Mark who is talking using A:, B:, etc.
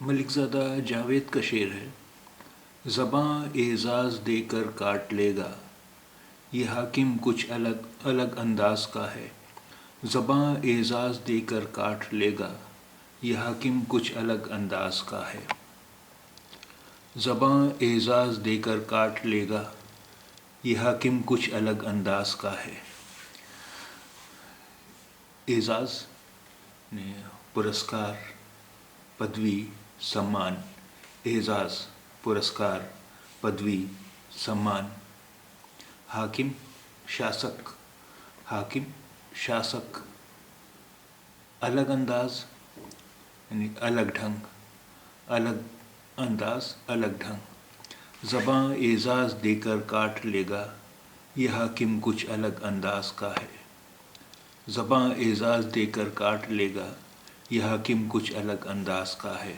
A: ملک زادہ جاوید کا شعر ہے۔ زباں اعزاز دے کر کاٹ لے گا، یہ حاکم کچھ الگ الگ انداز کا ہے۔ زباں اعزاز دے کر کاٹ لے گا، یہ حاکم کچھ الگ انداز کا ہے۔ زباں اعزاز دے کر کاٹ لے گا، یہ حاکم کچھ الگ انداز کا ہے۔ اعزاز پرسکار، پدوی، سمان۔ اعزاز پرسکار، پدوی، سمان۔ حاکم شاسک، حاکم شاسک۔ الگ انداز یعنی الگ ڈھنگ، الگ انداز الگ ڈھنگ۔ زباں اعزاز دے کر کاٹ لے گا، یہ حاکم کچھ الگ انداز کا ہے۔ زباں اعزاز دے کر کاٹ لے گا، یہ حاکم کچھ الگ انداز کا ہے۔